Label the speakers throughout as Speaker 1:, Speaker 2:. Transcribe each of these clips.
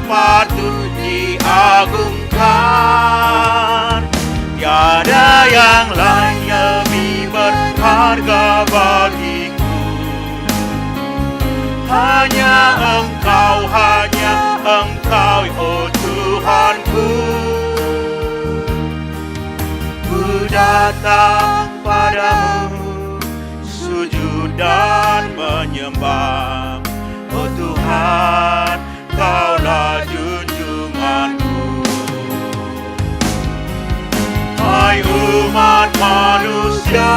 Speaker 1: patut diagungkan. Tiada yang lain lebih berharga bagiku. Hanya Engkau, oh Tuhanku. Ku datang padamu, sujud dan menyembah. Oh Tuhan, Kaulah junjunganku. Hai umat manusia,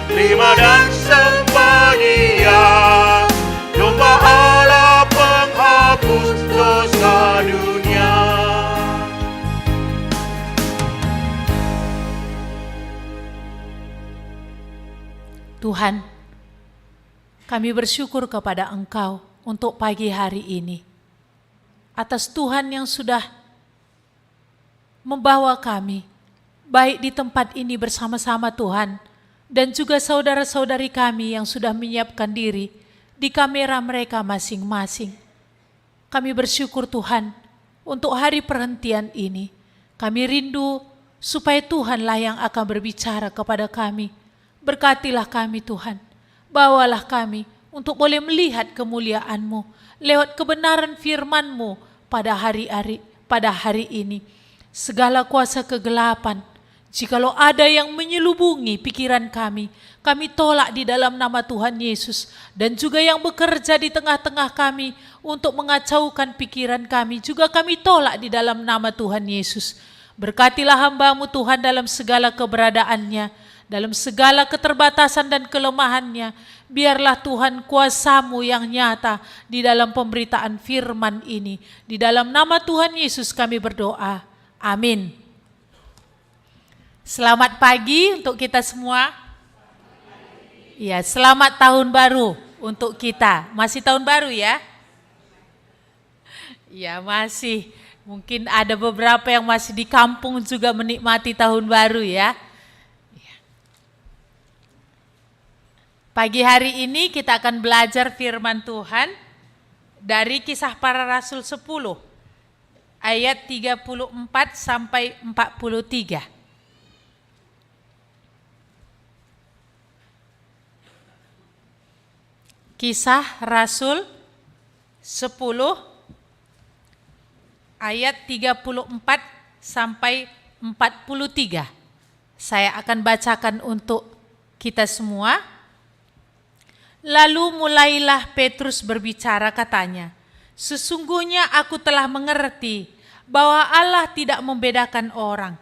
Speaker 1: terima dan sembah Dia, domba Allah penghapus dosa dunia.
Speaker 2: Tuhan, kami bersyukur kepada Engkau untuk pagi hari ini. Atas Tuhan yang sudah membawa kami, baik di tempat ini bersama-sama Tuhan, dan juga saudara-saudari kami yang sudah menyiapkan diri di kamera mereka masing-masing. Kami bersyukur Tuhan untuk hari perhentian ini. Kami rindu supaya Tuhanlah yang akan berbicara kepada kami. Berkatilah kami Tuhan, bawalah kami untuk boleh melihat kemuliaan-Mu lewat kebenaran firman-Mu pada hari ini. Segala kuasa kegelapan, jikalau ada yang menyelubungi pikiran kami tolak di dalam nama Tuhan Yesus. Dan juga yang bekerja di tengah-tengah kami untuk mengacaukan pikiran kami, juga kami tolak di dalam nama Tuhan Yesus. Berkatilah hamba-Mu Tuhan dalam segala keberadaannya, dalam segala keterbatasan dan kelemahannya. Biarlah Tuhan kuasa-Mu yang nyata di dalam pemberitaan firman ini. Di dalam nama Tuhan Yesus kami berdoa. Amin. Selamat pagi untuk kita semua. Ya, selamat tahun baru untuk kita. Masih tahun baru ya? Ya, masih. Mungkin ada beberapa yang masih di kampung juga menikmati tahun baru ya. Pagi hari ini kita akan belajar firman Tuhan dari Kisah Para Rasul 10 ayat 34 sampai 43. Kisah Rasul 10 ayat 34 sampai 43. Saya akan bacakan untuk kita semua. Lalu mulailah Petrus berbicara, katanya, "Sesungguhnya aku telah mengerti bahwa Allah tidak membedakan orang.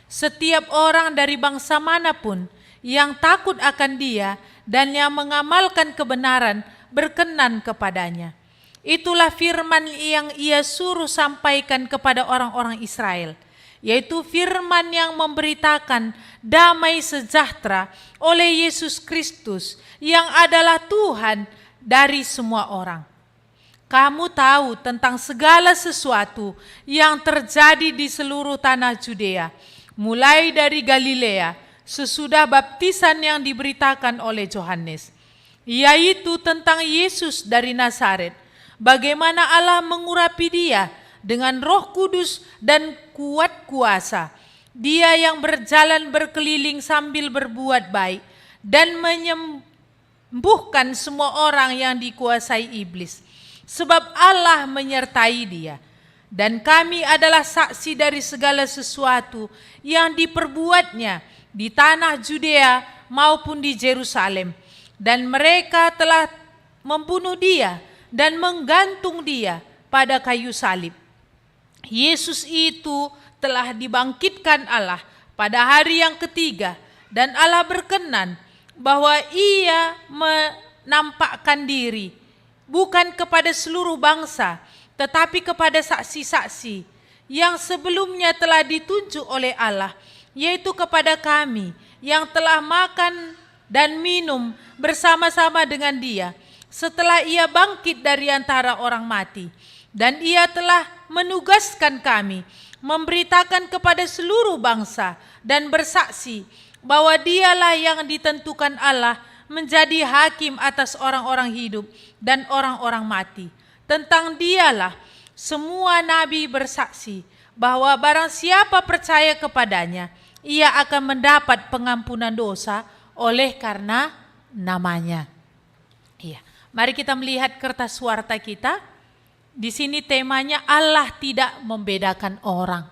Speaker 2: Setiap orang dari bangsa manapun yang takut akan Dia dan yang mengamalkan kebenaran berkenan kepadanya. Itulah firman yang Ia suruh sampaikan kepada orang-orang Israel, yaitu firman yang memberitakan damai sejahtera oleh Yesus Kristus yang adalah Tuhan dari semua orang. Kamu tahu tentang segala sesuatu yang terjadi di seluruh tanah Judea, mulai dari Galilea, sesudah baptisan yang diberitakan oleh Yohanes, yaitu tentang Yesus dari Nazaret, bagaimana Allah mengurapi Dia dengan Roh Kudus dan kuat kuasa. Dia yang berjalan berkeliling sambil berbuat baik dan menyembuhkan semua orang yang dikuasai iblis, sebab Allah menyertai Dia. Dan kami adalah saksi dari segala sesuatu yang diperbuatnya di tanah Judea maupun di Yerusalem. Dan mereka telah membunuh Dia dan menggantung Dia pada kayu salib. Yesus itu telah dibangkitkan Allah pada hari yang ketiga, dan Allah berkenan bahwa Ia menampakkan diri bukan kepada seluruh bangsa, tetapi kepada saksi-saksi yang sebelumnya telah ditunjuk oleh Allah, yaitu kepada kami yang telah makan dan minum bersama-sama dengan Dia setelah Ia bangkit dari antara orang mati. Dan Ia telah menugaskan kami memberitakan kepada seluruh bangsa dan bersaksi bahwa Dialah yang ditentukan Allah menjadi hakim atas orang-orang hidup dan orang-orang mati. Tentang Dialah Semua nabi bersaksi bahwa barang siapa percaya kepadanya, ia akan mendapat pengampunan dosa oleh karena namanya. Iya. Mari kita melihat kertas warta kita. Di sini temanya Allah tidak membedakan orang.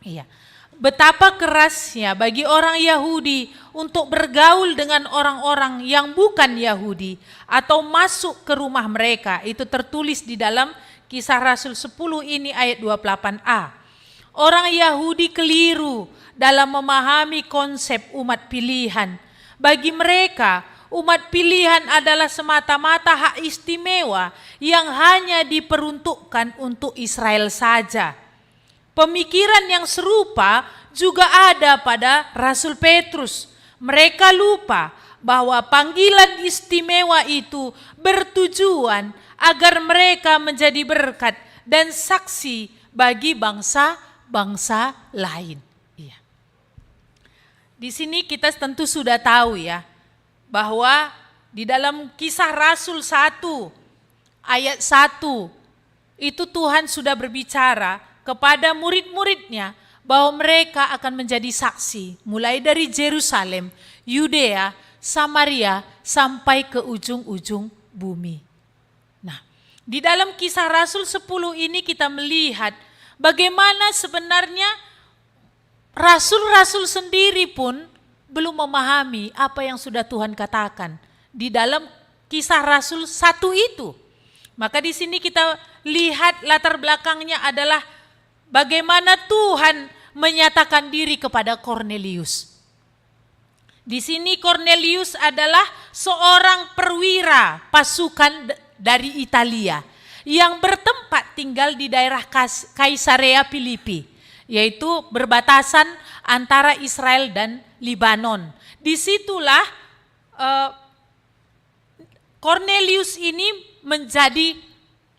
Speaker 2: Iya. Betapa kerasnya bagi orang Yahudi untuk bergaul dengan orang-orang yang bukan Yahudi atau masuk ke rumah mereka. Itu tertulis di dalam Kisah Rasul 10 ini ayat 28a. Orang Yahudi keliru dalam memahami konsep umat pilihan. Bagi mereka, umat pilihan adalah semata-mata hak istimewa yang hanya diperuntukkan untuk Israel saja. Pemikiran yang serupa juga ada pada Rasul Petrus. Mereka lupa bahwa panggilan istimewa itu bertujuan agar mereka menjadi berkat dan saksi bagi bangsa-bangsa lain. Iya. Di sini kita tentu sudah tahu ya, bahwa di dalam Kisah Rasul 1 ayat 1 itu Tuhan sudah berbicara kepada murid-muridnya bahwa mereka akan menjadi saksi mulai dari Yerusalem, Yudea, Samaria sampai ke ujung-ujung bumi. Nah, di dalam Kisah Rasul 10 ini kita melihat bagaimana sebenarnya rasul-rasul sendiri pun belum memahami apa yang sudah Tuhan katakan di dalam Kisah Rasul 1 itu. Maka di sini kita lihat latar belakangnya adalah bagaimana Tuhan menyatakan diri kepada Kornelius. Di sini Kornelius adalah seorang perwira pasukan dari Italia yang bertempat tinggal di daerah Kaisarea Filipi, yaitu berbatasan antara Israel dan Libanon. Disitulah Kornelius ini menjadi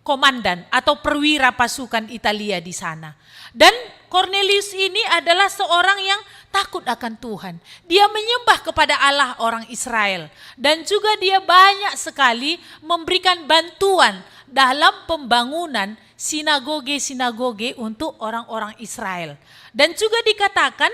Speaker 2: komandan atau perwira pasukan Italia di sana. Dan Kornelius ini adalah seorang yang takut akan Tuhan. Dia menyembah kepada Allah orang Israel. Dan juga dia banyak sekali memberikan bantuan dalam pembangunan sinagoge-sinagoge untuk orang-orang Israel. Dan juga dikatakan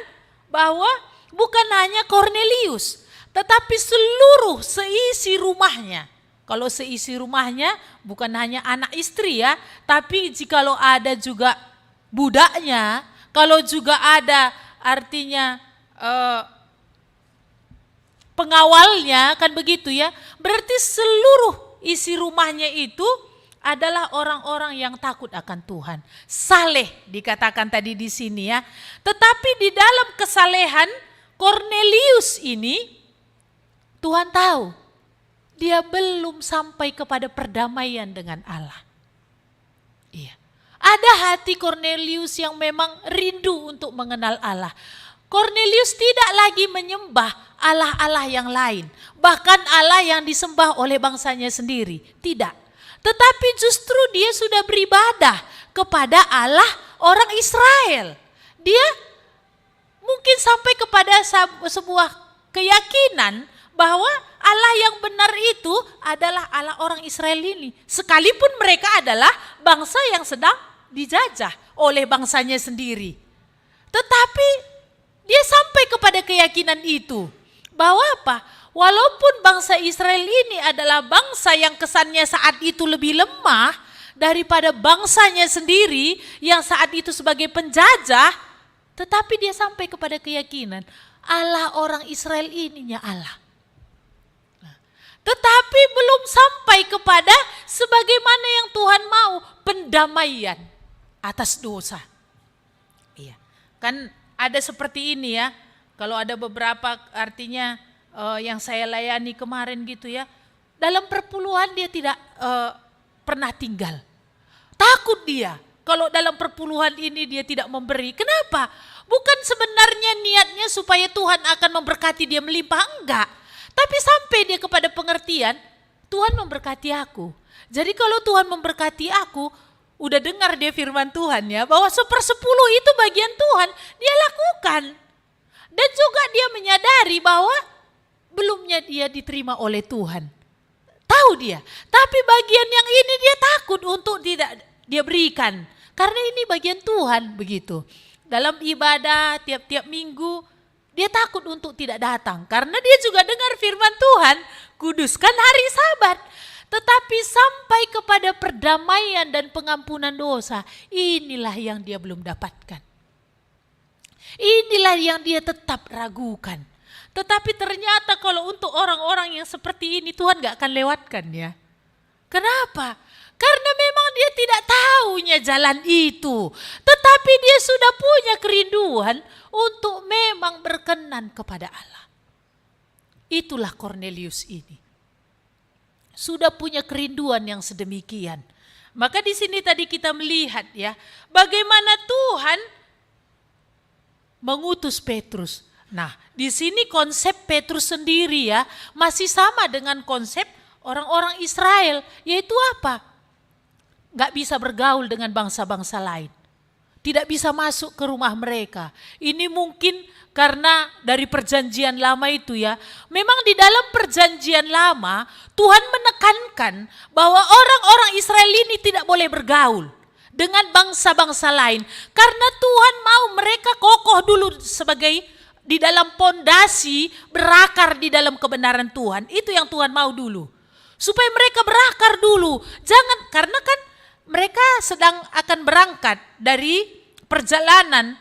Speaker 2: bahwa bukan hanya Kornelius, tetapi seluruh seisi rumahnya. Kalau seisi rumahnya bukan hanya anak istri ya, tapi jikalau ada juga budaknya, kalau juga ada artinya pengawalnya, kan begitu ya. Berarti seluruh isi rumahnya itu adalah orang-orang yang takut akan Tuhan. Saleh dikatakan tadi di sini ya. Tetapi di dalam kesalehan Kornelius ini, Tuhan tahu dia belum sampai kepada perdamaian dengan Allah. Iya. Ada hati Kornelius yang memang rindu untuk mengenal Allah. Kornelius tidak lagi menyembah Allah-Allah yang lain, bahkan Allah yang disembah oleh bangsanya sendiri. Tidak. Tetapi justru dia sudah beribadah kepada Allah orang Israel. Dia mungkin sampai kepada sebuah keyakinan bahwa Allah yang benar itu adalah Allah orang Israel ini. Sekalipun mereka adalah bangsa yang sedang dijajah oleh bangsanya sendiri. Tetapi dia sampai kepada keyakinan itu. Bahwa apa? Walaupun bangsa Israel ini adalah bangsa yang kesannya saat itu lebih lemah daripada bangsanya sendiri yang saat itu sebagai penjajah, tetapi dia sampai kepada keyakinan Allah orang Israel ininya Allah. Tetapi belum sampai kepada sebagaimana yang Tuhan mau, pendamaian atas dosa. Iya. Kan ada seperti ini ya. Kalau ada beberapa artinya yang saya layani kemarin gitu ya. Dalam perpuluhan dia tidak pernah tinggal. Takut dia kalau dalam perpuluhan ini dia tidak memberi. Kenapa? Bukan sebenarnya niatnya supaya Tuhan akan memberkati dia melimpah, enggak. Tapi sampai dia kepada pengertian, Tuhan memberkati aku. Jadi kalau Tuhan memberkati aku, udah dengar dia firman Tuhan ya, bahwa 1/10 itu bagian Tuhan, dia lakukan. Dan juga dia menyadari bahwa belumnya dia diterima oleh Tuhan. Tahu dia, tapi bagian yang ini dia takut untuk tidak dia berikan. Karena ini bagian Tuhan begitu. Dalam ibadah tiap-tiap minggu dia takut untuk tidak datang. Karena dia juga dengar firman Tuhan, kuduskan hari Sabat. Tetapi sampai kepada perdamaian dan pengampunan dosa, inilah yang dia belum dapatkan. Inilah yang dia tetap ragukan. Tetapi ternyata kalau untuk orang-orang yang seperti ini Tuhan gak akan lewatkan ya. Kenapa? Karena memang dia tidak tahunya jalan itu. Tetapi dia sudah punya kerinduan untuk memang berkenan kepada Allah. Itulah Cornelius ini. Sudah punya kerinduan yang sedemikian. Maka di sini tadi kita melihat ya, bagaimana Tuhan mengutus Petrus. Nah, di sini konsep Petrus sendiri ya, masih sama dengan konsep orang-orang Israel, yaitu apa? Gak bisa bergaul dengan bangsa-bangsa lain. Tidak bisa masuk ke rumah mereka. Ini mungkin karena dari perjanjian lama itu ya. Memang di dalam perjanjian lama Tuhan menekankan bahwa orang-orang Israel ini tidak boleh bergaul dengan bangsa-bangsa lain. Karena Tuhan mau mereka kokoh dulu sebagai di dalam pondasi, berakar di dalam kebenaran Tuhan. Itu yang Tuhan mau dulu. Supaya mereka berakar dulu. Jangan, karena kan mereka sedang akan berangkat dari perjalanan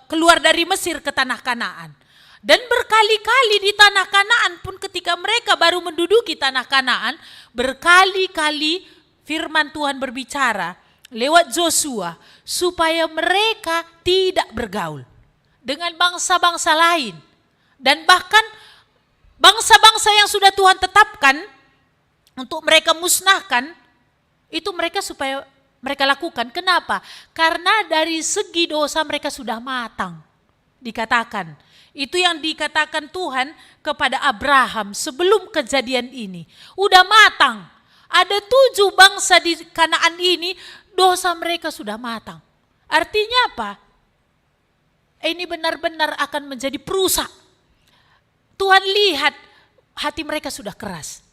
Speaker 2: keluar dari Mesir ke tanah Kanaan. Dan berkali-kali di tanah Kanaan pun ketika mereka baru menduduki tanah Kanaan, berkali-kali firman Tuhan berbicara lewat Joshua supaya mereka tidak bergaul dengan bangsa-bangsa lain. Dan bahkan bangsa-bangsa yang sudah Tuhan tetapkan untuk mereka musnahkan, itu mereka supaya mereka lakukan. Kenapa? Karena dari segi dosa mereka sudah matang. Dikatakan. Itu yang dikatakan Tuhan kepada Abraham sebelum kejadian ini. Udah matang. Ada 7 bangsa di Kanaan ini, dosa mereka sudah matang. Artinya apa? Ini benar-benar akan menjadi perusak. Tuhan lihat hati mereka sudah keras.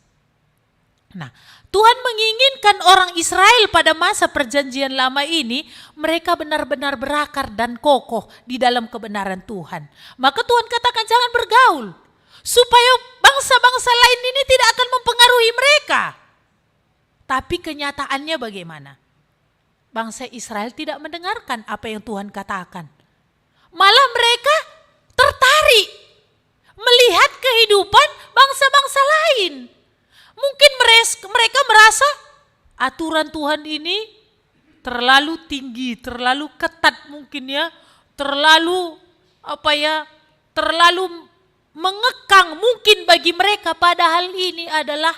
Speaker 2: Nah, Tuhan menginginkan orang Israel pada masa perjanjian lama ini, mereka benar-benar berakar dan kokoh di dalam kebenaran Tuhan. Maka Tuhan katakan jangan bergaul, supaya bangsa-bangsa lain ini tidak akan mempengaruhi mereka. Tapi kenyataannya bagaimana? Bangsa Israel tidak mendengarkan apa yang Tuhan katakan. Malah mereka tertarik melihat kehidupan bangsa-bangsa lain. Mungkin mereka merasa aturan Tuhan ini terlalu tinggi, terlalu ketat mungkin ya, terlalu terlalu mengekang mungkin bagi mereka, padahal ini adalah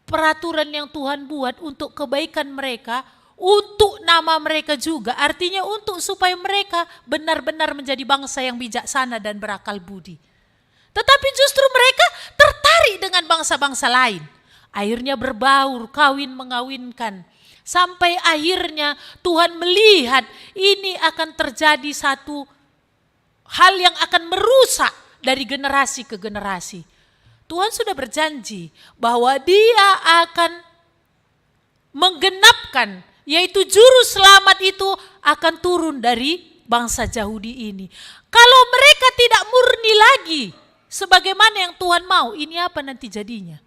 Speaker 2: peraturan yang Tuhan buat untuk kebaikan mereka, untuk nama mereka juga, artinya untuk supaya mereka benar-benar menjadi bangsa yang bijaksana dan berakal budi. Tetapi justru mereka tertarik dengan bangsa-bangsa lain. Akhirnya berbaur, kawin mengawinkan. Sampai akhirnya Tuhan melihat ini akan terjadi satu hal yang akan merusak dari generasi ke generasi. Tuhan sudah berjanji bahwa Dia akan menggenapkan, yaitu juru selamat itu akan turun dari bangsa Yahudi ini. Kalau mereka tidak murni lagi sebagaimana yang Tuhan mau, ini apa nanti jadinya?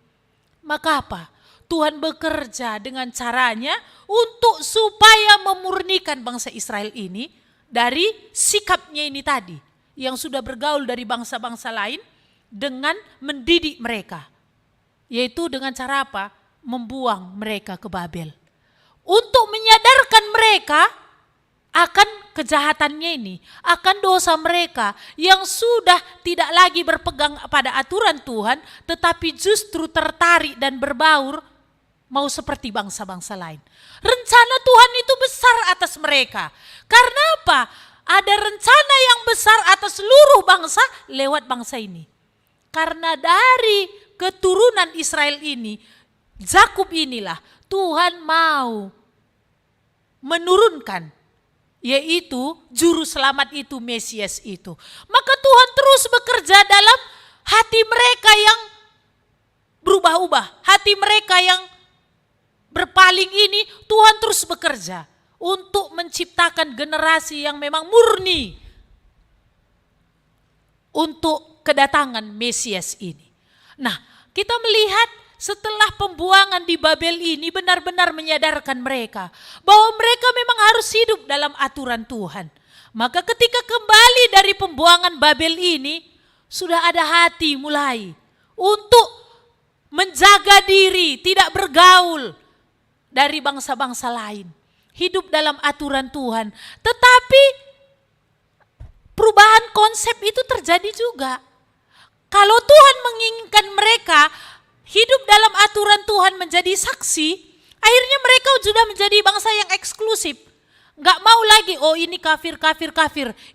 Speaker 2: Maka apa? Tuhan bekerja dengan caranya untuk supaya memurnikan bangsa Israel ini dari sikapnya ini tadi, yang sudah bergaul dari bangsa-bangsa lain dengan mendidik mereka. Yaitu dengan cara apa? Membuang mereka ke Babel. Untuk menyadarkan mereka akan kejahatannya ini, akan dosa mereka yang sudah tidak lagi berpegang pada aturan Tuhan, tetapi justru tertarik dan berbaur mau seperti bangsa-bangsa lain. Rencana Tuhan itu besar atas mereka. Karena apa? Ada rencana yang besar atas seluruh bangsa lewat bangsa ini. Karena dari keturunan Israel ini, Yakub inilah Tuhan mau menurunkan, yaitu juru selamat itu, Mesias itu. Maka Tuhan terus bekerja dalam hati mereka yang berubah-ubah, hati mereka yang berpaling ini, Tuhan terus bekerja untuk menciptakan generasi yang memang murni untuk kedatangan Mesias ini. Nah, kita melihat setelah pembuangan di Babel ini benar-benar menyadarkan mereka bahwa mereka memang harus hidup dalam aturan Tuhan. Maka ketika kembali dari pembuangan Babel ini, sudah ada hati mulai untuk menjaga diri, tidak bergaul dari bangsa-bangsa lain. Hidup dalam aturan Tuhan. Tetapi perubahan konsep itu terjadi juga. Kalau Tuhan menginginkan mereka hidup dalam aturan Tuhan menjadi saksi, akhirnya mereka sudah menjadi bangsa yang eksklusif. Nggak mau lagi, oh ini kafir,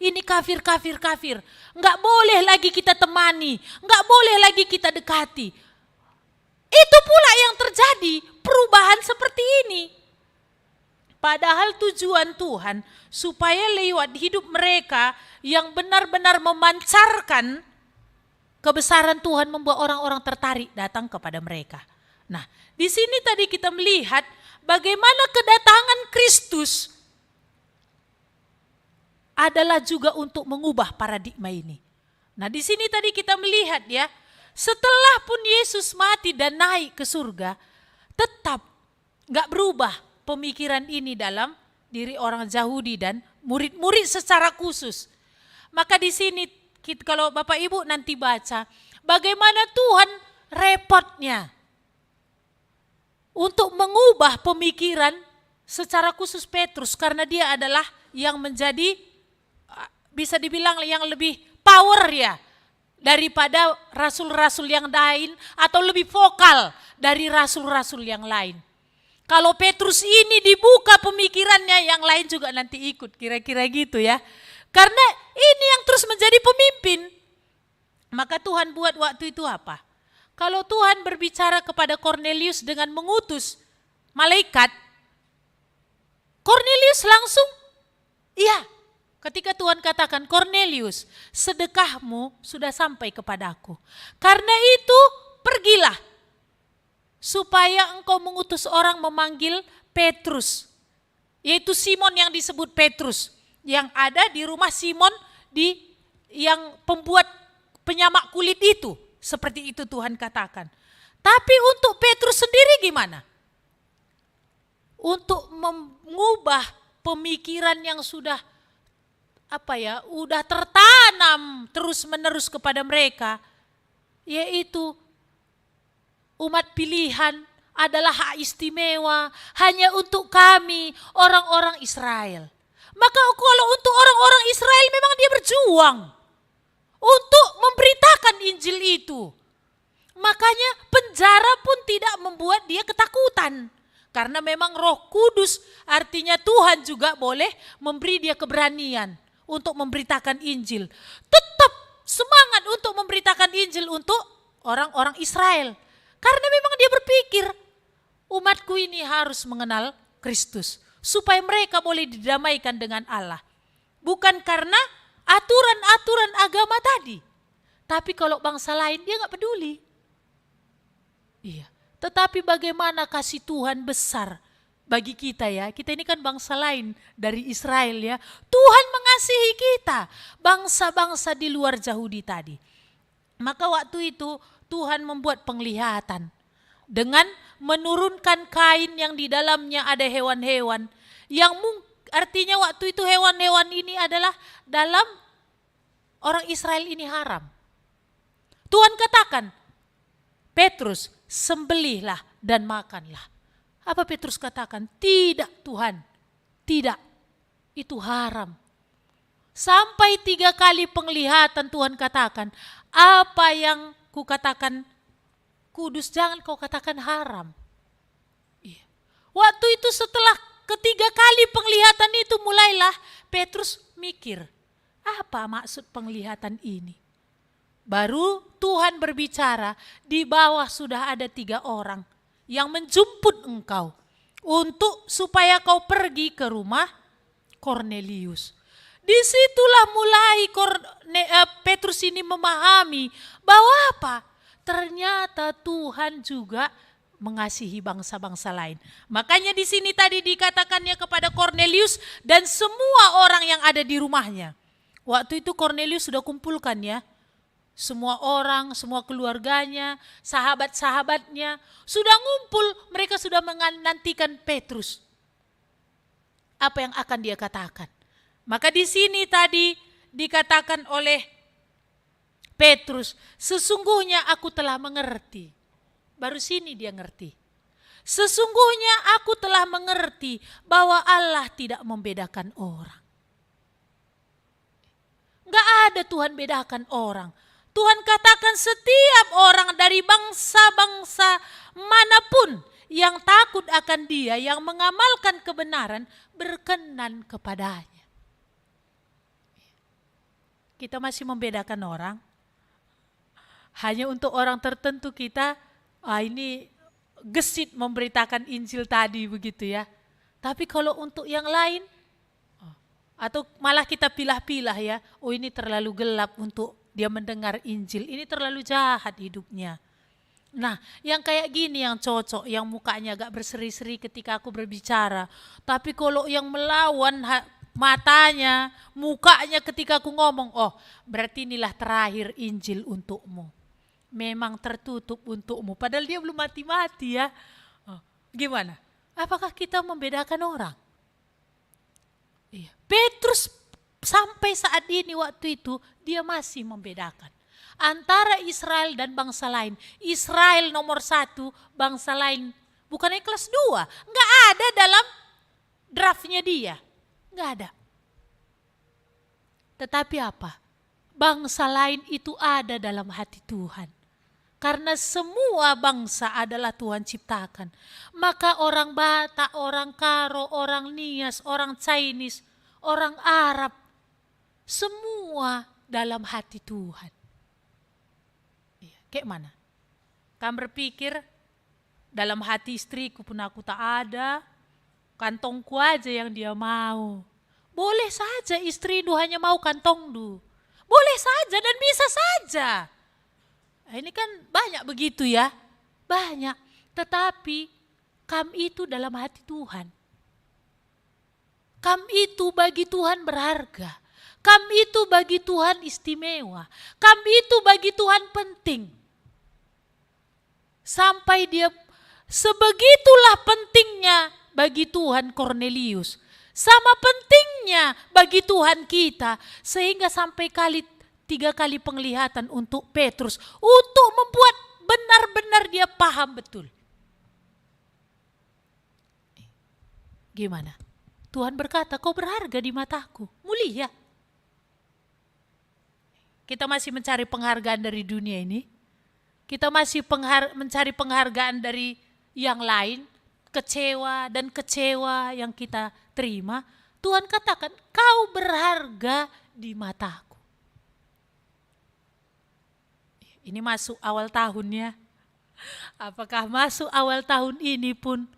Speaker 2: ini kafir. Nggak boleh lagi kita temani, nggak boleh lagi kita dekati. Itu pula yang terjadi, perubahan seperti ini. Padahal tujuan Tuhan supaya lewat hidup mereka yang benar-benar memancarkan kebesaran Tuhan membuat orang-orang tertarik datang kepada mereka. Nah, di sini tadi kita melihat bagaimana kedatangan Kristus adalah juga untuk mengubah paradigma ini. Nah, di sini tadi kita melihat ya, setelah pun Yesus mati dan naik ke surga, tetap gak berubah pemikiran ini dalam diri orang Yahudi dan murid-murid secara khusus. Maka di sini kalau Bapak Ibu nanti baca bagaimana Tuhan repotnya untuk mengubah pemikiran secara khusus Petrus, karena dia adalah yang menjadi bisa dibilang yang lebih power ya daripada rasul-rasul yang lain atau lebih vokal dari rasul-rasul yang lain. Kalau Petrus ini dibuka pemikirannya, yang lain juga nanti ikut, kira-kira gitu ya. Karena ini yang terus menjadi pemimpin. Maka Tuhan buat waktu itu apa? Kalau Tuhan berbicara kepada Kornelius dengan mengutus malaikat, Kornelius langsung, iya. Ketika Tuhan katakan, Kornelius, sedekahmu sudah sampai kepadaku. Karena itu pergilah, supaya engkau mengutus orang memanggil Petrus, yaitu Simon yang disebut Petrus, yang ada di rumah Simon yang pembuat penyamak kulit itu. Seperti itu Tuhan katakan. Tapi untuk Petrus sendiri gimana? Untuk mengubah pemikiran yang sudah udah tertanam terus-menerus kepada mereka, yaitu umat pilihan adalah hak istimewa hanya untuk kami orang-orang Israel. Maka kalau untuk orang-orang Israel memang dia berjuang untuk memberitakan Injil itu. Makanya penjara pun tidak membuat dia ketakutan. Karena memang Roh Kudus, artinya Tuhan juga boleh memberi dia keberanian untuk memberitakan Injil. Tetap semangat untuk memberitakan Injil untuk orang-orang Israel. Karena memang dia berpikir, umatku ini harus mengenal Kristus, supaya mereka boleh didamaikan dengan Allah. Bukan karena aturan-aturan agama tadi. Tapi kalau bangsa lain dia gak peduli. Iya. Tetapi bagaimana kasih Tuhan besar bagi kita ya. Kita ini kan bangsa lain dari Israel ya. Tuhan mengasihi kita, bangsa-bangsa di luar Yahudi tadi. Maka waktu itu Tuhan membuat penglihatan dengan menurunkan kain yang di dalamnya ada hewan-hewan. Yang artinya waktu itu hewan-hewan ini adalah dalam orang Israel ini haram. Tuhan katakan, Petrus, sembelihlah dan makanlah. Apa Petrus katakan? Tidak Tuhan, tidak, itu haram. Sampai 3 kali penglihatan Tuhan katakan, apa yang kukatakan kudus jangan kau katakan haram. Iya. Waktu itu setelah ketiga kali penglihatan itu mulailah Petrus mikir, apa maksud penglihatan ini? Baru Tuhan berbicara, di bawah sudah ada 3 orang yang menjemput engkau untuk supaya kau pergi ke rumah Kornelius. Disitulah mulai Petrus ini memahami bahwa apa? Ternyata Tuhan juga mengasihi bangsa-bangsa lain. Makanya di sini tadi dikatakannya kepada Kornelius dan semua orang yang ada di rumahnya. Waktu itu Kornelius sudah kumpulkan ya, semua orang, semua keluarganya, sahabat-sahabatnya sudah ngumpul, mereka sudah menantikan Petrus. Apa yang akan dia katakan? Maka di sini tadi dikatakan oleh Petrus, sesungguhnya aku telah mengerti. Baru sini dia ngerti. Sesungguhnya aku telah mengerti bahwa Allah tidak membedakan orang. Enggak ada Tuhan bedakan orang. Tuhan katakan setiap orang dari bangsa-bangsa manapun yang takut akan Dia, yang mengamalkan kebenaran, berkenan kepadanya. Kita masih membedakan orang. Hanya untuk orang tertentu kita, ini gesit memberitakan Injil tadi begitu ya. Tapi kalau untuk yang lain, atau malah kita pilah-pilah ya, ini terlalu gelap untuk dia mendengar Injil, ini terlalu jahat hidupnya. Nah, yang kayak gini yang cocok, yang mukanya agak berseri-seri ketika aku berbicara. Tapi kalau yang melawan matanya, mukanya ketika aku ngomong, berarti inilah terakhir Injil untukmu. Memang tertutup untukmu, padahal dia belum mati-mati ya. Gimana? Apakah kita membedakan orang? Iya. Petrus sampai saat ini waktu itu dia masih membedakan antara Israel dan bangsa lain. Israel nomor 1, bangsa lain bukannya kelas 2. Enggak ada dalam draftnya dia. Enggak ada. Tetapi apa? Bangsa lain itu ada dalam hati Tuhan. Karena semua bangsa adalah Tuhan ciptakan. Maka orang Batak, orang Karo, orang Nias, orang Chinese, orang Arab, semua dalam hati Tuhan. Kayak mana? Kamu berpikir dalam hati istriku pun aku tak ada, kantongku aja yang dia mau. Boleh saja istri hanya mau kantong du. Boleh saja dan bisa saja. Ini kan banyak begitu ya, banyak. Tetapi kami itu dalam hati Tuhan. Kami itu bagi Tuhan berharga. Kami itu bagi Tuhan istimewa. Kami itu bagi Tuhan penting. Sampai dia, sebegitulah pentingnya bagi Tuhan Kornelius. Sama pentingnya bagi Tuhan kita. Sehingga sampai 3 kali penglihatan untuk Petrus. Untuk membuat benar-benar dia paham betul. Gimana? Tuhan berkata, kau berharga di mataku. Mulia. Kita masih mencari penghargaan dari dunia ini. Kita masih mencari penghargaan dari yang lain. Kecewa dan kecewa yang kita terima. Tuhan katakan, kau berharga di mataku. Ini masuk awal tahunnya. Apakah masuk awal tahun ini pun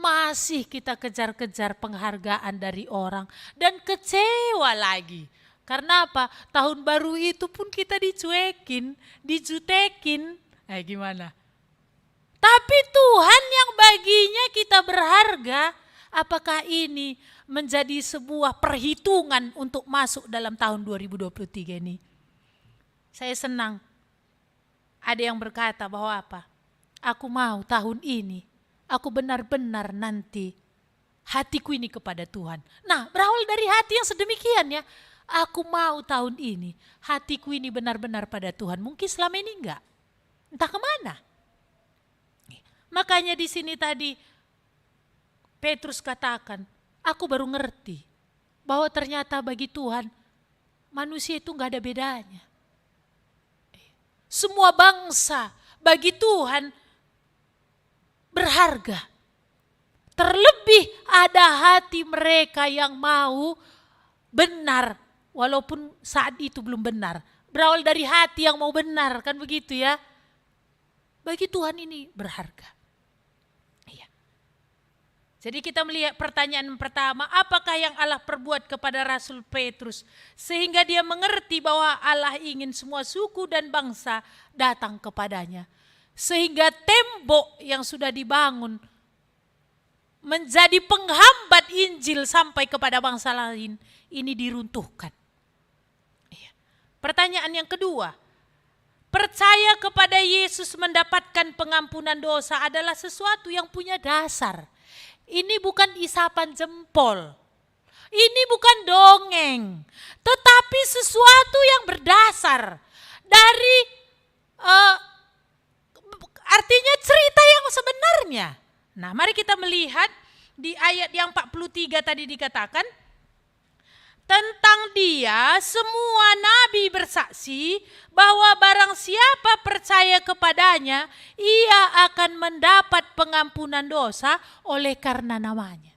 Speaker 2: masih kita kejar-kejar penghargaan dari orang. Dan kecewa lagi. Karena apa? Tahun baru itu pun kita dicuekin, dijutekin. Gimana? Tapi Tuhan yang baginya kita berharga, apakah ini menjadi sebuah perhitungan untuk masuk dalam tahun 2023 ini? Saya senang. Ada yang berkata bahwa apa? Aku mau tahun ini, aku benar-benar nanti hatiku ini kepada Tuhan. Nah, berawal dari hati yang sedemikian ya. Aku mau tahun ini, hatiku ini benar-benar pada Tuhan. Mungkin selama ini enggak. Entah kemana. Makanya di sini tadi Petrus katakan, aku baru ngerti bahwa ternyata bagi Tuhan manusia itu enggak ada bedanya. Semua bangsa bagi Tuhan berharga. Terlebih ada hati mereka yang mau benar walaupun saat itu belum benar. Berawal dari hati yang mau benar, kan begitu ya. Bagi Tuhan ini berharga. Iya. Jadi kita melihat pertanyaan pertama, apakah yang Allah perbuat kepada Rasul Petrus sehingga dia mengerti bahwa Allah ingin semua suku dan bangsa datang kepadanya. sehingga tembok yang sudah dibangun menjadi penghambat Injil sampai kepada bangsa lain ini diruntuhkan. Pertanyaan yang kedua, percaya kepada Yesus mendapatkan pengampunan dosa adalah sesuatu yang punya dasar. Ini bukan isapan jempol, ini bukan dongeng, tetapi sesuatu yang berdasar dari artinya cerita yang sebenarnya. Nah, mari kita melihat di ayat yang 43 tadi dikatakan, tentang dia semua nabi bersaksi bahwa barang siapa percaya kepadanya, ia akan mendapat pengampunan dosa oleh karena namanya.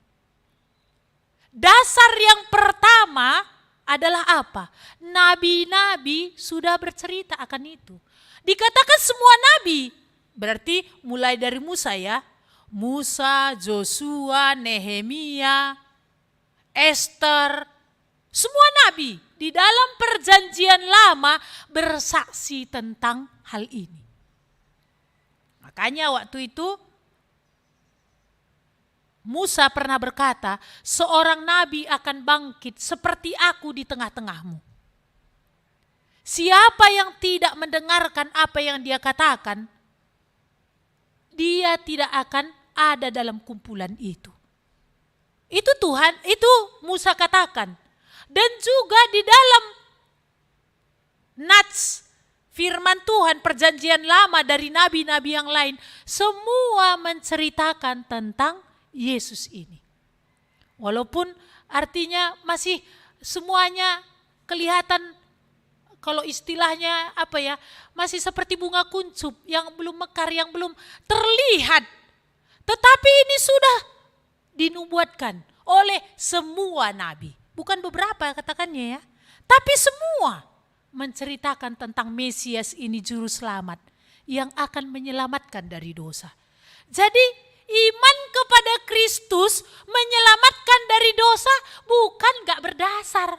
Speaker 2: Dasar yang pertama adalah apa? Nabi-nabi sudah bercerita akan itu. Dikatakan semua nabi, berarti mulai dari Musa ya. Musa, Joshua, Nehemia, Esther, semua nabi di dalam perjanjian lama bersaksi tentang hal ini. Makanya waktu itu Musa pernah berkata, seorang nabi akan bangkit seperti aku di tengah-tengahmu. Siapa yang tidak mendengarkan apa yang dia katakan, dia tidak akan ada dalam kumpulan itu. Itu Tuhan, itu Musa katakan. Dan juga di dalam nats firman Tuhan perjanjian lama dari nabi-nabi yang lain, semua menceritakan tentang Yesus ini. Walaupun artinya masih semuanya kelihatan, kalau istilahnya apa ya, masih seperti bunga kuncup yang belum mekar, yang belum terlihat. Tetapi ini sudah dinubuatkan oleh semua nabi. Bukan beberapa katakannya ya, tapi semua menceritakan tentang Mesias ini juru selamat yang akan menyelamatkan dari dosa. Jadi iman kepada Kristus menyelamatkan dari dosa bukan gak berdasar.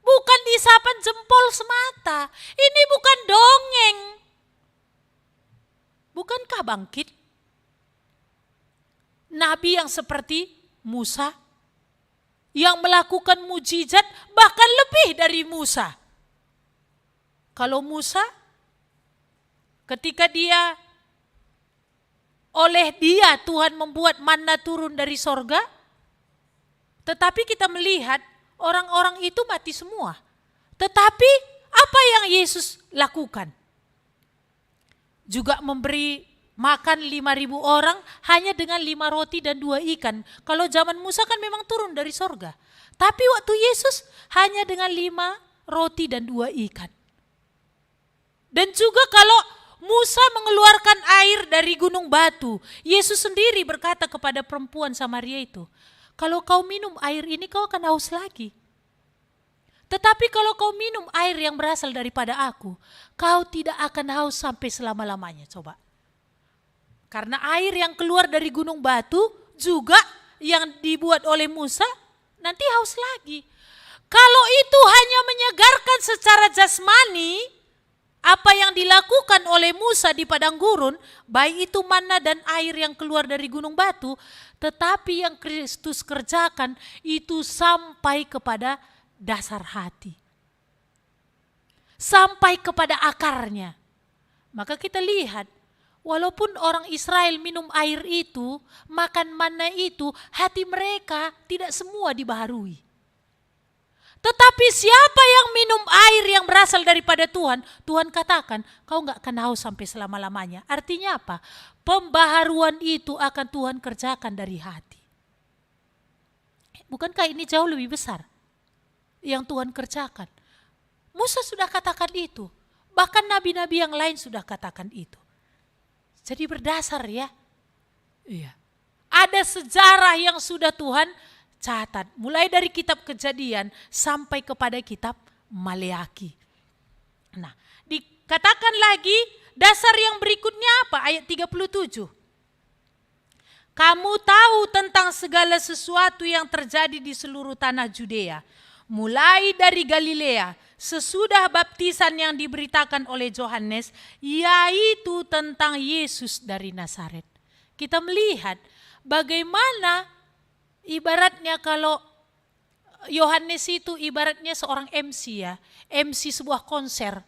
Speaker 2: Bukan isapan jempol semata. Ini bukan dongeng. Bukankah bangkit nabi yang seperti Musa yang melakukan mujizat bahkan lebih dari Musa? Kalau Musa ketika oleh dia Tuhan membuat manna turun dari sorga, tetapi kita melihat orang-orang itu mati semua. Tetapi apa yang Yesus lakukan? Juga memberi makan 5.000 orang hanya dengan 5 roti dan 2 ikan. Kalau zaman Musa kan memang turun dari sorga. Tapi waktu Yesus hanya dengan 5 roti dan 2 ikan. Dan juga kalau Musa mengeluarkan air dari gunung batu, Yesus sendiri berkata kepada perempuan Samaria itu, kalau kau minum air ini kau akan haus lagi. Tetapi kalau kau minum air yang berasal daripada aku, kau tidak akan haus sampai selama-lamanya. Coba. Karena air yang keluar dari gunung batu juga yang dibuat oleh Musa nanti haus lagi. Kalau itu hanya menyegarkan secara jasmani, apa yang dilakukan oleh Musa di padang gurun, baik itu manna dan air yang keluar dari gunung batu, tetapi yang Kristus kerjakan itu sampai kepada dasar hati. Sampai kepada akarnya. Maka kita lihat, walaupun orang Israel minum air itu, makan manna itu, hati mereka tidak semua dibaharui. Tetapi siapa yang minum air yang berasal daripada Tuhan, Tuhan katakan, kau gak akan haus sampai selama-lamanya. Artinya apa? Pembaharuan itu akan Tuhan kerjakan dari hati. Bukankah ini jauh lebih besar yang Tuhan kerjakan? Musa sudah katakan itu. Bahkan nabi-nabi yang lain sudah katakan itu. Jadi berdasar ya. Iya. Ada sejarah yang sudah Tuhan catat. Mulai dari kitab Kejadian sampai kepada kitab Maleaki. Nah, dikatakan lagi dasar yang berikutnya apa? Ayat 37. Kamu tahu tentang segala sesuatu yang terjadi di seluruh tanah Judea. Mulai dari Galilea sesudah baptisan yang diberitakan oleh Yohanes, yaitu tentang Yesus dari Nazaret. Kita melihat bagaimana ibaratnya kalau Yohanes itu ibaratnya seorang MC ya, MC sebuah konser.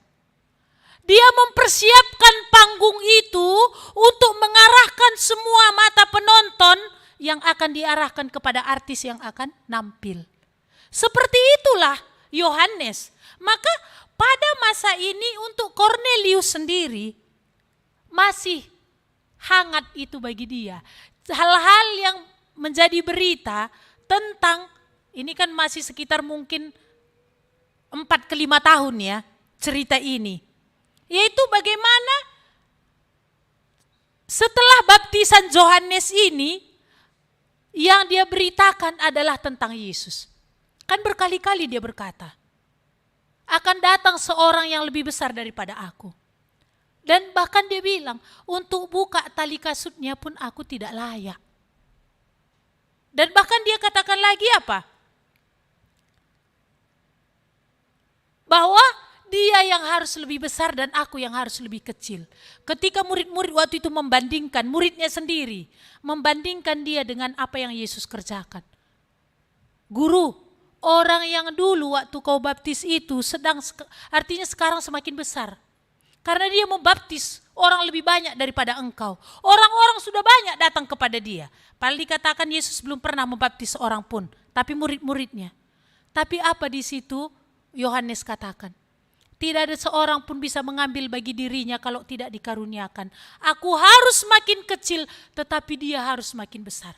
Speaker 2: Dia mempersiapkan panggung itu untuk mengarahkan semua mata penonton yang akan diarahkan kepada artis yang akan nampil. Seperti itulah Yohanes. Maka pada masa ini untuk Kornelius sendiri masih hangat itu bagi dia. Hal-hal yang menjadi berita tentang, ini kan masih sekitar mungkin 4 ke 5 tahun ya cerita ini. Yaitu bagaimana setelah baptisan Yohanes ini yang dia beritakan adalah tentang Yesus. Kan berkali-kali dia berkata, akan datang seorang yang lebih besar daripada aku. Dan bahkan dia bilang, untuk buka tali kasutnya pun aku tidak layak. Dan bahkan dia katakan lagi apa? Bahwa dia yang harus lebih besar dan aku yang harus lebih kecil. Ketika murid-murid waktu itu membandingkan, muridnya sendiri, membandingkan dia dengan apa yang Yesus kerjakan. Guru, orang yang dulu waktu kau baptis itu artinya sekarang semakin besar. Karena dia membaptis orang lebih banyak daripada engkau. Orang-orang sudah banyak datang kepada dia. Padahal dikatakan Yesus belum pernah membaptis seorang pun, tapi murid-muridnya. Tapi apa di situ Yohanes katakan? Tidak ada seorang pun bisa mengambil bagi dirinya kalau tidak dikaruniakan. Aku harus makin kecil, tetapi dia harus makin besar.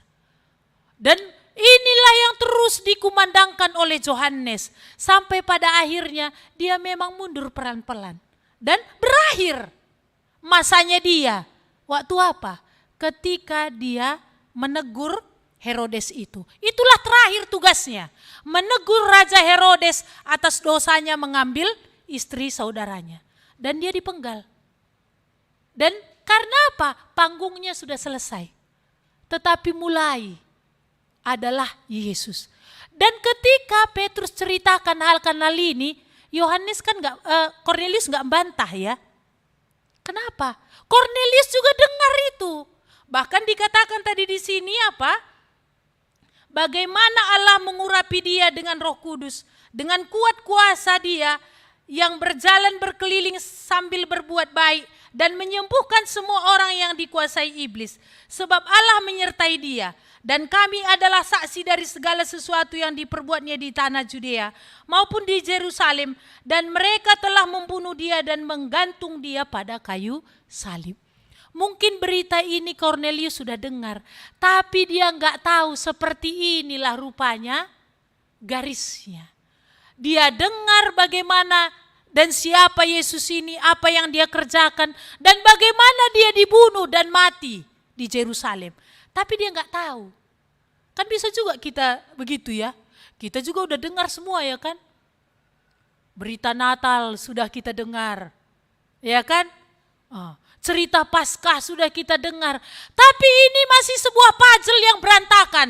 Speaker 2: Dan inilah yang terus dikumandangkan oleh Yohanes. Sampai pada akhirnya dia memang mundur pelan-pelan. Dan berakhir masanya dia. Waktu apa? Ketika dia menegur Herodes itu. Itulah terakhir tugasnya. Menegur Raja Herodes atas dosanya mengambil istri saudaranya. Dan dia dipenggal. Dan karena apa? Panggungnya sudah selesai. Tetapi mulai adalah Yesus. Dan ketika Petrus ceritakan hal ini, Yohanes kan Kornelius nggak bantah ya. Kenapa? Kornelius juga dengar itu. Bahkan dikatakan tadi di sini apa? Bagaimana Allah mengurapi dia dengan Roh Kudus, dengan kuat kuasa dia yang berjalan berkeliling sambil berbuat baik dan menyembuhkan semua orang yang dikuasai iblis. Sebab Allah menyertai dia. Dan kami adalah saksi dari segala sesuatu yang diperbuatnya di tanah Judea maupun di Yerusalem. Dan mereka telah membunuh dia dan menggantung dia pada kayu salib. Mungkin berita ini Kornelius sudah dengar. Tapi dia enggak tahu seperti inilah rupanya garisnya. Dia dengar bagaimana dan siapa Yesus ini, apa yang dia kerjakan. Dan bagaimana dia dibunuh dan mati di Yerusalem. Tapi dia enggak tahu. Kan bisa juga kita begitu ya. Kita juga udah dengar semua ya kan. Berita Natal sudah kita dengar. Ya kan. Cerita Paskah sudah kita dengar. Tapi ini masih sebuah puzzle yang berantakan.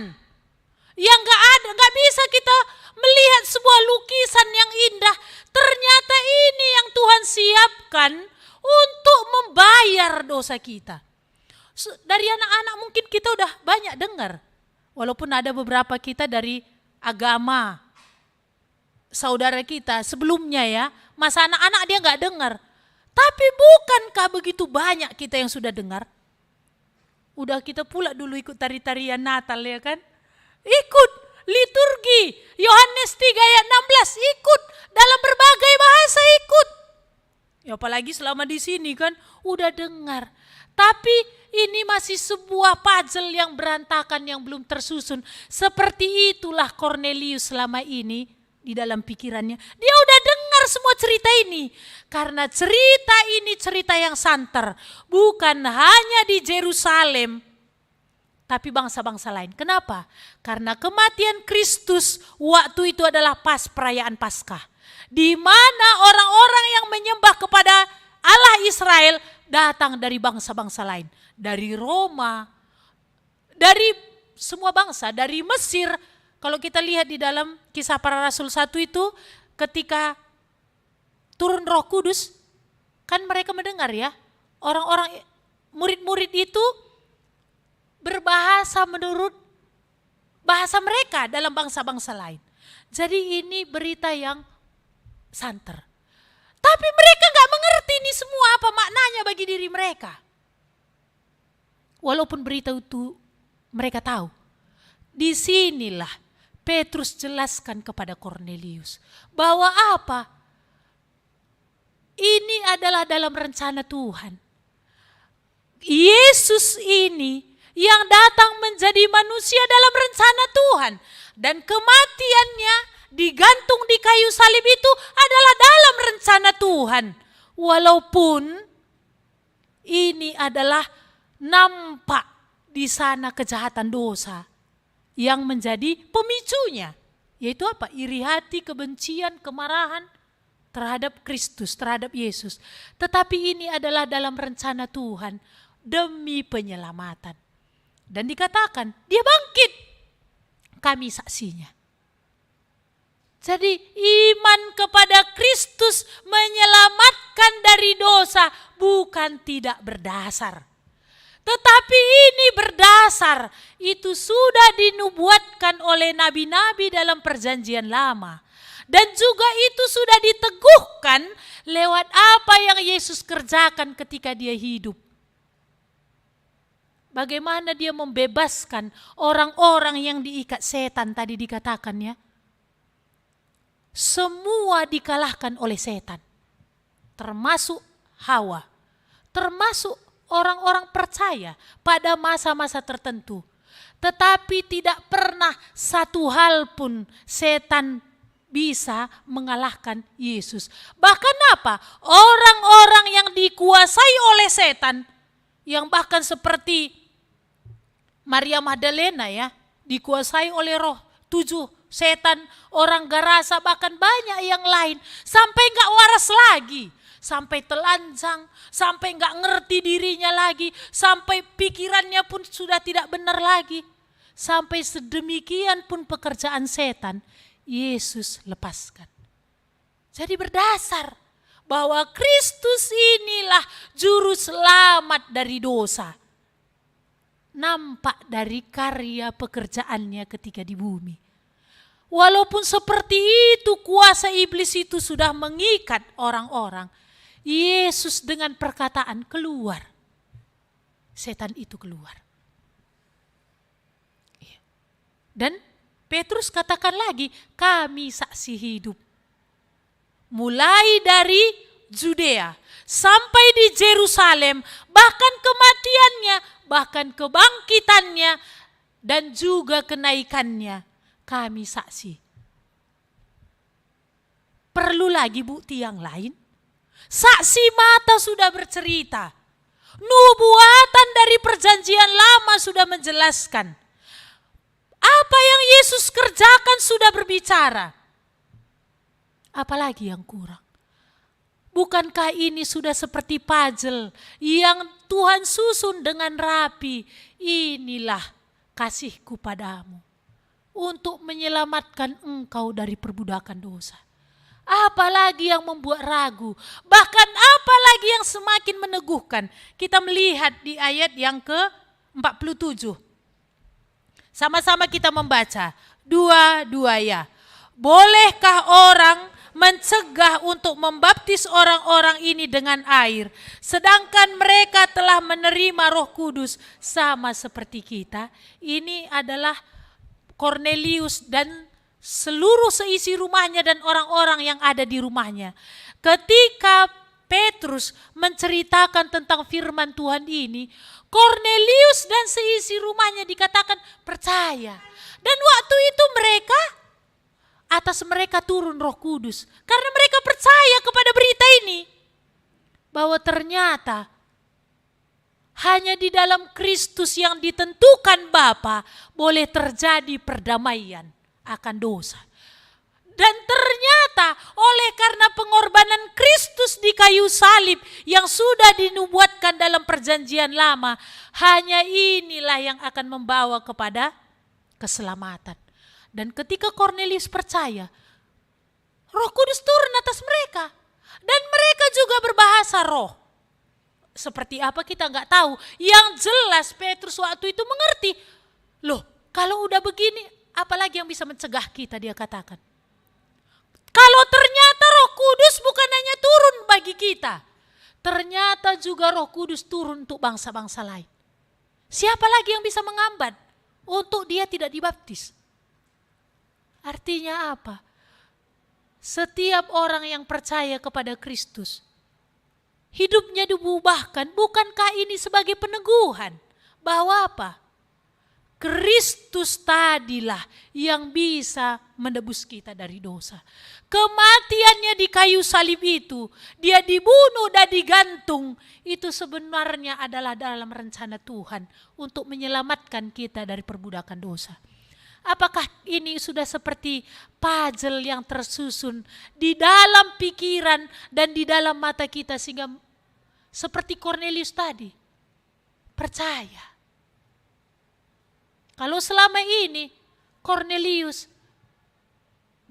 Speaker 2: Yang enggak bisa kita melihat sebuah lukisan yang indah. Ternyata ini yang Tuhan siapkan untuk membayar dosa kita. Dari anak-anak mungkin kita udah banyak dengar. Walaupun ada beberapa kita dari agama saudara kita sebelumnya ya. Masa anak-anak dia enggak dengar. Tapi bukankah begitu banyak kita yang sudah dengar? Udah kita pula dulu ikut tari-tarian Natal ya kan? Ikut liturgi Yohanes 3 ayat 16 ikut. Dalam berbagai bahasa ikut. Ya apalagi selama di sini kan udah dengar. Tapi ini masih sebuah puzzle yang berantakan yang belum tersusun. Seperti itulah Kornelius selama ini di dalam pikirannya. Dia udah dengar semua cerita ini. Karena cerita ini cerita yang santer. Bukan hanya di Yerusalem. Tapi bangsa-bangsa lain. Kenapa? Karena kematian Kristus waktu itu adalah pas perayaan Paskah. Di mana orang-orang yang menyembah kepada Allah Israel datang dari bangsa-bangsa lain. Dari Roma, dari semua bangsa, dari Mesir. Kalau kita lihat di dalam Kisah Para Rasul 1 itu ketika turun Roh Kudus, kan mereka mendengar ya, orang-orang murid-murid itu berbahasa menurut bahasa mereka dalam bangsa-bangsa lain. Jadi ini berita yang santer. Tapi mereka gak mengerti ini semua apa maknanya bagi diri mereka. Walaupun berita itu mereka tahu. Disinilah Petrus jelaskan kepada Kornelius bahwa apa? Ini adalah dalam rencana Tuhan. Yesus ini yang datang menjadi manusia dalam rencana Tuhan. Dan kematiannya digantung di kayu salib itu adalah dalam rencana Tuhan. Walaupun ini adalah nampak di sana kejahatan dosa yang menjadi pemicunya. Yaitu apa? Iri hati, kebencian, kemarahan terhadap Kristus, terhadap Yesus. Tetapi ini adalah dalam rencana Tuhan demi penyelamatan. Dan dikatakan, dia bangkit. Kami saksinya. Jadi iman kepada Kristus menyelamatkan dari dosa bukan tidak berdasar. Tetapi ini berdasar, itu sudah dinubuatkan oleh nabi-nabi dalam perjanjian lama. Dan juga itu sudah diteguhkan lewat apa yang Yesus kerjakan ketika dia hidup. Bagaimana dia membebaskan orang-orang yang diikat setan tadi dikatakannya. Semua dikalahkan oleh setan. Termasuk Hawa. Termasuk orang-orang percaya pada masa-masa tertentu. Tetapi tidak pernah satu hal pun setan bisa mengalahkan Yesus. Bahkan apa? Orang-orang yang dikuasai oleh setan, yang bahkan seperti Maria Magdalena ya, dikuasai oleh roh 7 setan, orang Gerasa, bahkan banyak yang lain. Sampai gak waras lagi, sampai telanjang, sampai gak ngerti dirinya lagi, sampai pikirannya pun sudah tidak benar lagi. Sampai sedemikian pun pekerjaan setan, Yesus lepaskan. Jadi berdasar bahwa Kristus inilah juru selamat dari dosa. Nampak dari karya pekerjaannya ketika di bumi. Walaupun seperti itu kuasa iblis itu sudah mengikat orang-orang, Yesus dengan perkataan keluar. Setan itu keluar. Dan Petrus katakan lagi, kami saksi hidup. Mulai dari Judea sampai di Yerusalem, bahkan kematiannya, bahkan kebangkitannya, dan juga kenaikannya, kami saksi. Perlu lagi bukti yang lain? Saksi mata sudah bercerita. Nubuatan dari perjanjian lama sudah menjelaskan. Apa yang Yesus kerjakan sudah berbicara. Apalagi yang kurang? Bukankah ini sudah seperti puzzle yang Tuhan susun dengan rapi? Inilah kasihku padamu untuk menyelamatkan engkau dari perbudakan dosa. Apalagi yang membuat ragu, bahkan apalagi yang semakin meneguhkan. Kita melihat di ayat yang ke-47. Sama-sama kita membaca, dua-dua ya. Bolehkah orang mencegah untuk membaptis orang-orang ini dengan air, sedangkan mereka telah menerima Roh Kudus sama seperti kita? Ini adalah Kornelius dan seluruh seisi rumahnya dan orang-orang yang ada di rumahnya. Ketika Petrus menceritakan tentang firman Tuhan ini, Kornelius dan seisi rumahnya dikatakan percaya. Dan waktu itu atas mereka turun Roh Kudus. Karena mereka percaya kepada berita ini. Bahwa ternyata hanya di dalam Kristus yang ditentukan Bapa boleh terjadi perdamaian akan dosa. Dan ternyata oleh karena pengorbanan Kristus di kayu salib yang sudah dinubuatkan dalam perjanjian lama, hanya inilah yang akan membawa kepada keselamatan. Dan ketika Kornelius percaya, Roh Kudus turun atas mereka. Dan mereka juga berbahasa roh. Seperti apa kita nggak tahu. Yang jelas Petrus waktu itu mengerti. Loh, kalau udah begini, apalagi yang bisa mencegah kita, dia katakan. Kalau ternyata Roh Kudus bukan hanya turun bagi kita, ternyata juga Roh Kudus turun untuk bangsa-bangsa lain. Siapa lagi yang bisa mengambat untuk dia tidak dibaptis? Artinya apa? Setiap orang yang percaya kepada Kristus, hidupnya diubahkan. Bukankah ini sebagai peneguhan bahwa apa? Kristus tadilah yang bisa menebus kita dari dosa. Kematiannya di kayu salib itu, dia dibunuh dan digantung, itu sebenarnya adalah dalam rencana Tuhan untuk menyelamatkan kita dari perbudakan dosa. Apakah ini sudah seperti puzzle yang tersusun di dalam pikiran dan di dalam mata kita sehingga seperti Cornelius tadi percaya? Kalau selama ini Cornelius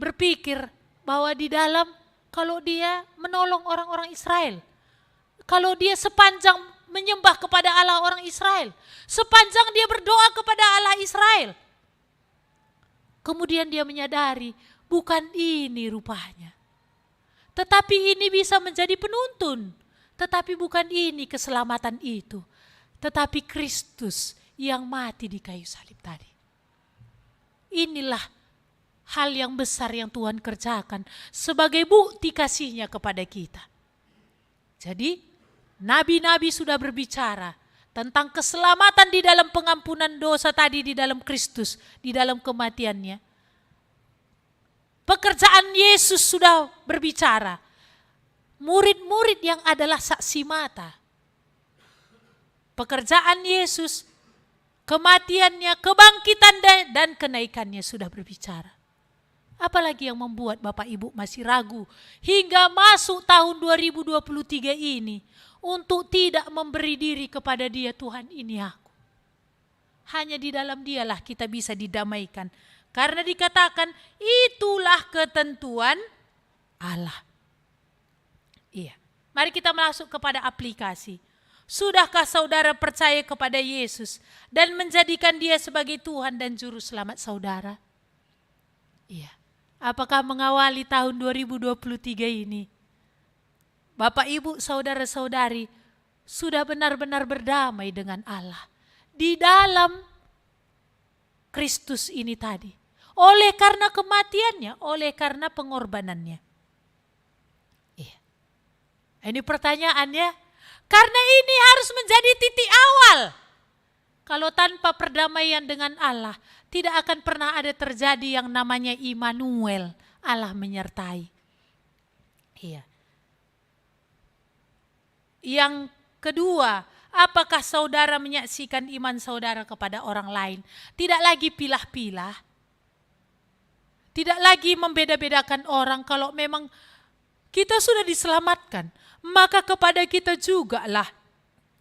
Speaker 2: berpikir bahwa di dalam kalau dia menolong orang-orang Israel, kalau dia sepanjang menyembah kepada Allah orang Israel, sepanjang dia berdoa kepada Allah Israel, kemudian dia menyadari bukan ini rupanya. Tetapi ini bisa menjadi penuntun, tetapi bukan ini keselamatan itu, tetapi Kristus yang mati di kayu salib tadi. Inilah hal yang besar yang Tuhan kerjakan sebagai bukti kasih-Nya kepada kita. Jadi, nabi-nabi sudah berbicara tentang keselamatan di dalam pengampunan dosa tadi di dalam Kristus, di dalam kematian-Nya. Pekerjaan Yesus sudah berbicara. Murid-murid yang adalah saksi mata. Pekerjaan Yesus, kematiannya, kebangkitan dan kenaikannya sudah berbicara. Apalagi yang membuat Bapak Ibu masih ragu hingga masuk tahun 2023 ini untuk tidak memberi diri kepada Dia, Tuhan ini aku. Hanya di dalam Dialah kita bisa didamaikan. Karena dikatakan itulah ketentuan Allah. Iya. Mari kita masuk kepada aplikasi. Sudahkah saudara percaya kepada Yesus dan menjadikan Dia sebagai Tuhan dan Juru Selamat saudara? Iya. Apakah mengawali tahun 2023 ini, Bapak Ibu saudara-saudari sudah benar-benar berdamai dengan Allah di dalam Kristus ini tadi? Oleh karena kematiannya, oleh karena pengorbanannya. Iya. Ini pertanyaannya. Karena ini harus menjadi titik awal. Kalau tanpa perdamaian dengan Allah, tidak akan pernah ada terjadi yang namanya Immanuel, Allah menyertai. Iya. Yang kedua, apakah saudara menyaksikan iman saudara kepada orang lain? Tidak lagi pilah-pilah. Tidak lagi membeda-bedakan orang. Kalau memang kita sudah diselamatkan, maka kepada kita juga lah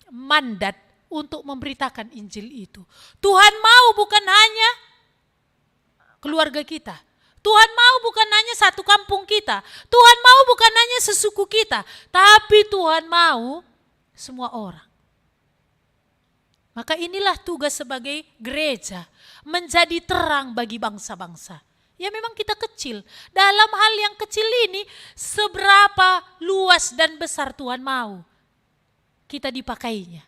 Speaker 2: mandat untuk memberitakan Injil itu. Tuhan mau bukan hanya keluarga kita. Tuhan mau bukan hanya satu kampung kita. Tuhan mau bukan hanya sesuku kita. Tapi Tuhan mau semua orang. Maka inilah tugas sebagai gereja. Menjadi terang bagi bangsa-bangsa. Ya memang kita kecil. Dalam hal yang kecil ini, seberapa luas dan besar Tuhan mau kita dipakainya.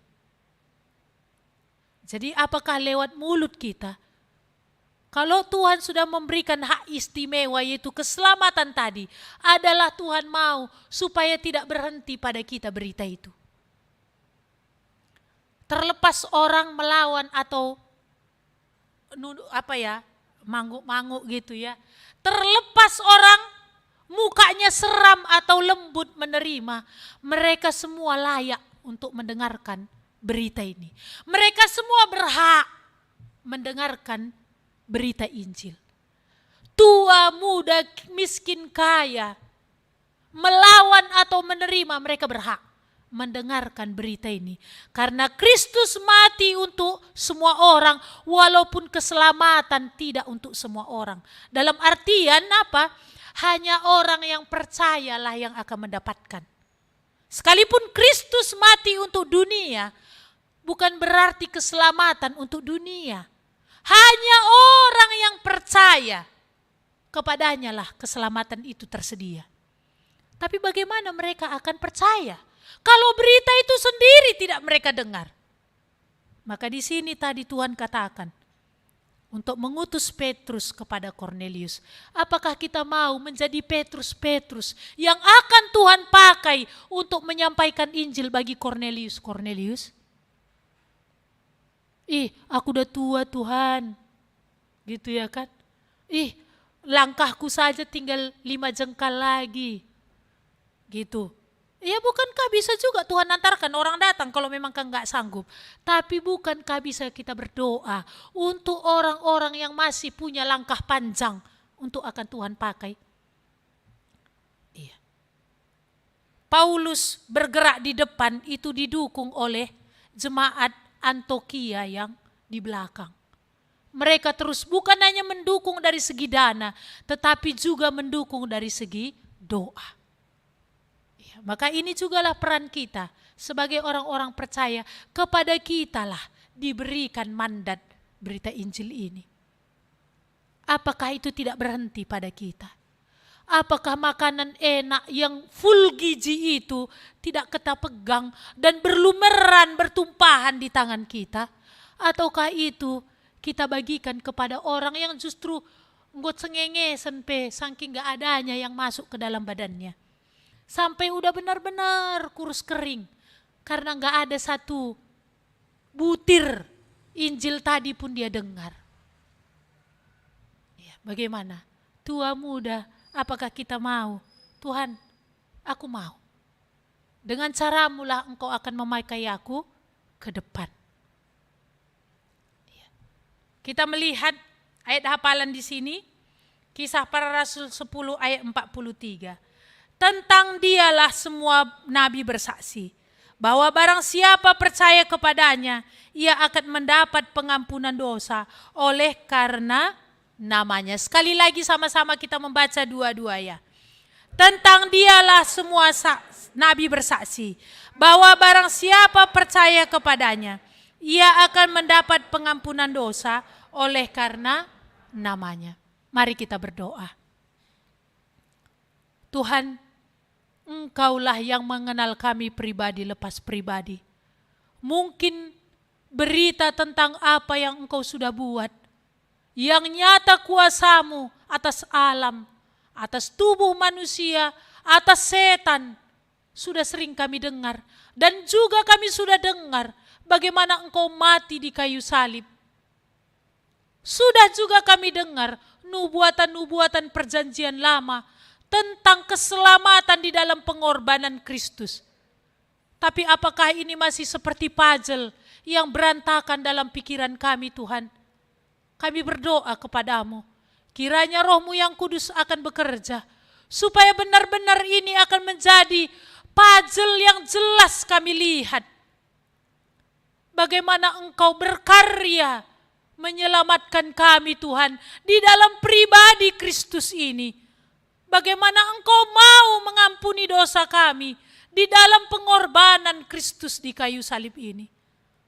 Speaker 2: Jadi apakah lewat mulut kita? Kalau Tuhan sudah memberikan hak istimewa yaitu keselamatan tadi, adalah Tuhan mau supaya tidak berhenti pada kita berita itu. Terlepas orang melawan atau mangguk-mangguk gitu ya. Terlepas orang mukanya seram atau lembut menerima, mereka semua layak untuk mendengarkan berita ini. Mereka semua berhak mendengarkan berita Injil. Tua, muda, miskin, kaya, melawan atau menerima, mereka berhak mendengarkan berita ini. Karena Kristus mati untuk semua orang, walaupun keselamatan tidak untuk semua orang. Dalam artian apa? Hanya orang yang percayalah yang akan mendapatkan. Sekalipun Kristus mati untuk dunia, bukan berarti keselamatan untuk dunia. Hanya orang yang percaya kepadanya lah keselamatan itu tersedia. Tapi bagaimana mereka akan percaya kalau berita itu sendiri tidak mereka dengar? Maka di sini tadi Tuhan katakan untuk mengutus Petrus kepada Kornelius. Apakah kita mau menjadi Petrus-Petrus yang akan Tuhan pakai untuk menyampaikan Injil bagi Kornelius? Kornelius, aku udah tua Tuhan. Gitu ya kan? Langkahku saja tinggal 5 jengkal lagi. Gitu. Ya bukankah bisa juga Tuhan antarkan orang datang kalau memang kan nggak sanggup. Tapi bukankah bisa kita berdoa untuk orang-orang yang masih punya langkah panjang untuk akan Tuhan pakai? Iya. Paulus bergerak di depan itu didukung oleh jemaat Antiokhia yang di belakang. Mereka terus bukan hanya mendukung dari segi dana, tetapi juga mendukung dari segi doa. Maka ini jugalah peran kita sebagai orang-orang percaya, kepada kita lah diberikan mandat berita Injil ini. Apakah itu tidak berhenti pada kita? Apakah makanan enak yang full gizi itu tidak kita pegang dan berlumeran bertumpahan di tangan kita? Ataukah itu kita bagikan kepada orang yang justru nggot sengenge sampai saking gak adanya yang masuk ke dalam badannya? Sampai udah benar-benar kurus kering. Karena gak ada satu butir Injil tadi pun dia dengar. Ya, bagaimana? Tua muda, apakah kita mau? Tuhan, aku mau. Dengan caramu lah engkau akan memakai aku ke depan. Ya. Kita melihat ayat hafalan di sini. Kisah Para Rasul 10 ayat 43. Tentang dialah semua nabi bersaksi, bahwa barang siapa percaya kepadanya, ia akan mendapat pengampunan dosa oleh karena namanya. Sekali lagi sama-sama kita membaca dua-dua ya. Tentang dialah semua nabi bersaksi, bahwa barang siapa percaya kepadanya, ia akan mendapat pengampunan dosa oleh karena namanya. Mari kita berdoa. Tuhan, Engkaulah yang mengenal kami pribadi lepas pribadi. Mungkin berita tentang apa yang Engkau sudah buat, yang nyata kuasamu atas alam, atas tubuh manusia, atas setan, sudah sering kami dengar. Dan juga kami sudah dengar bagaimana Engkau mati di kayu salib. Sudah juga kami dengar nubuatan-nubuatan perjanjian lama tentang keselamatan di dalam pengorbanan Kristus. Tapi apakah ini masih seperti puzzle yang berantakan dalam pikiran kami Tuhan? Kami berdoa kepadamu, kiranya Roh-Mu yang kudus akan bekerja, supaya benar-benar ini akan menjadi puzzle yang jelas kami lihat. Bagaimana Engkau berkarya menyelamatkan kami Tuhan di dalam pribadi Kristus ini. Bagaimana Engkau mau mengampuni dosa kami di dalam pengorbanan Kristus di kayu salib ini.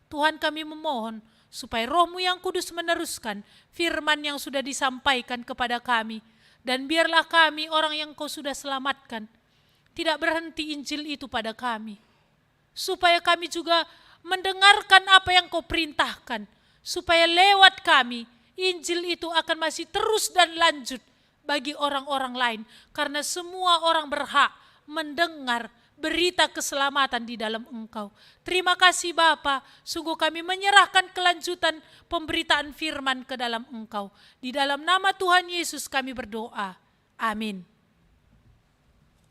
Speaker 2: Tuhan, kami memohon supaya Roh-Mu yang kudus meneruskan firman yang sudah disampaikan kepada kami. Dan biarlah kami orang yang Kau sudah selamatkan, tidak berhenti Injil itu pada kami. Supaya kami juga mendengarkan apa yang Kau perintahkan. Supaya lewat kami, Injil itu akan masih terus dan lanjut bagi orang-orang lain, karena semua orang berhak mendengar berita keselamatan di dalam Engkau. Terima kasih Bapa, sungguh kami menyerahkan kelanjutan pemberitaan firman ke dalam Engkau. Di dalam nama Tuhan Yesus kami berdoa. Amin.